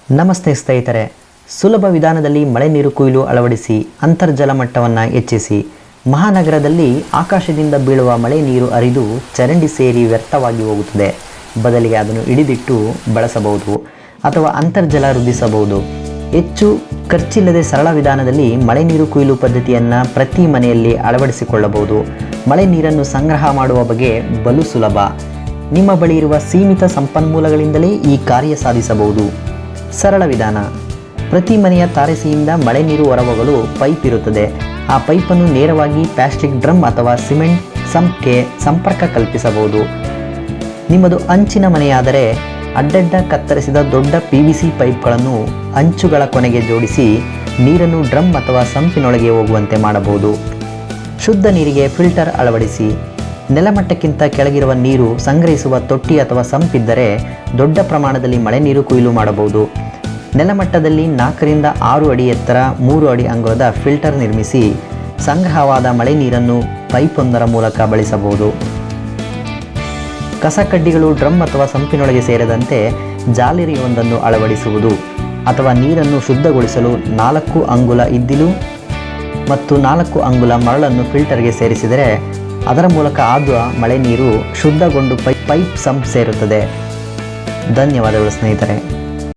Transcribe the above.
ನಮಸ್ತೆ ಸ್ನೇಹಿತರೆ, ಸುಲಭ ವಿಧಾನದಲ್ಲಿ ಮಳೆ ನೀರು ಕೊಯ್ಲು ಅಳವಡಿಸಿ ಅಂತರ್ಜಲ ಮಟ್ಟವನ್ನು ಹೆಚ್ಚಿಸಿ. ಮಹಾನಗರದಲ್ಲಿ ಆಕಾಶದಿಂದ ಬೀಳುವ ಮಳೆ ನೀರು ಹರಿದು ಚರಂಡಿ ಸೇರಿ ವ್ಯರ್ಥವಾಗಿ ಹೋಗುತ್ತದೆ. ಬದಲಿಗೆ ಅದನ್ನು ಹಿಡಿದಿಟ್ಟು ಬಳಸಬಹುದು ಅಥವಾ ಅಂತರ್ಜಲ ವೃದ್ಧಿಸಬಹುದು. ಹೆಚ್ಚು ಖರ್ಚಿಲ್ಲದೆ ಸರಳ ವಿಧಾನದಲ್ಲಿ ಮಳೆ ನೀರು ಕೊಯ್ಲು ಪದ್ಧತಿಯನ್ನು ಪ್ರತಿ ಮನೆಯಲ್ಲಿ ಅಳವಡಿಸಿಕೊಳ್ಳಬಹುದು. ಮಳೆ ನೀರನ್ನು ಸಂಗ್ರಹ ಮಾಡುವ ಬಗೆ ಬಲು ಸುಲಭ. ನಿಮ್ಮ ಬಳಿ ಇರುವ ಸೀಮಿತ ಸಂಪನ್ಮೂಲಗಳಿಂದಲೇ ಈ ಕಾರ್ಯ ಸಾಧಿಸಬಹುದು. ಸರಳ ವಿಧಾನ: ಪ್ರತಿ ಮನೆಯ ತಾರಸಿಯಿಂದ ಮಳೆ ನೀರು ಹೊರಹೋಗಲು ಪೈಪ್ ಇರುತ್ತದೆ. ಆ ಪೈಪನ್ನು ನೇರವಾಗಿ ಪ್ಲಾಸ್ಟಿಕ್ ಡ್ರಮ್ ಅಥವಾ ಸಿಮೆಂಟ್ ಸಂಪ್ಗೆ ಸಂಪರ್ಕ ಕಲ್ಪಿಸಬಹುದು. ನಿಮ್ಮದು ಅಂಚಿನ ಮನೆಯಾದರೆ ಅಡ್ಡಡ್ಡ ಕತ್ತರಿಸಿದ ದೊಡ್ಡ PVC ಪೈಪ್ಗಳನ್ನು ಅಂಚುಗಳ ಕೊನೆಗೆ ಜೋಡಿಸಿ ನೀರನ್ನು ಡ್ರಮ್ ಅಥವಾ ಸಂಪಿನೊಳಗೆ ಹೋಗುವಂತೆ ಮಾಡಬಹುದು. ಶುದ್ಧ ನೀರಿಗೆ ಫಿಲ್ಟರ್ ಅಳವಡಿಸಿ. ನೆಲಮಟ್ಟಕ್ಕಿಂತ ಕೆಳಗಿರುವ ನೀರು ಸಂಗ್ರಹಿಸುವ ತೊಟ್ಟಿ ಅಥವಾ ಸಂಪಿದ್ದರೆ ದೊಡ್ಡ ಪ್ರಮಾಣದಲ್ಲಿ ಮಳೆ ನೀರು ಕೊಯ್ಲು ಮಾಡಬಹುದು. ನೆಲಮಟ್ಟದಲ್ಲಿ 4 ರಿಂದ 6 ಅಡಿ ಎತ್ತರ 3 ಅಡಿ ಅಂಗುಳದ ಫಿಲ್ಟರ್ ನಿರ್ಮಿಸಿ ಸಂಗ್ರಹವಾದ ಮಳೆ ನೀರನ್ನು ಪೈಪೊಂದರ ಮೂಲಕ ಬಳಸಬಹುದು. ಕಸಕಡ್ಡಿಗಳು ಡ್ರಮ್ ಅಥವಾ ಸಂಪಿನೊಳಗೆ ಸೇರದಂತೆ ಜಾಲರಿಯೊಂದನ್ನು ಅಳವಡಿಸುವುದು ಅಥವಾ ನೀರನ್ನು ಶುದ್ಧಗೊಳಿಸಲು 4 ಅಂಗುಲ ಇದ್ದಿಲು ಮತ್ತು 4 ಅಂಗುಲ ಮರಳನ್ನು ಫಿಲ್ಟರ್ಗೆ ಸೇರಿಸಿದರೆ ಅದರ ಮೂಲಕ ಆದ ಮಳೆ ನೀರು ಶುದ್ಧಗೊಂಡು ಪೈಪ್ ಸಂಪ್ ಸೇರುತ್ತದೆ. ಧನ್ಯವಾದಗಳು ಸ್ನೇಹಿತರೆ.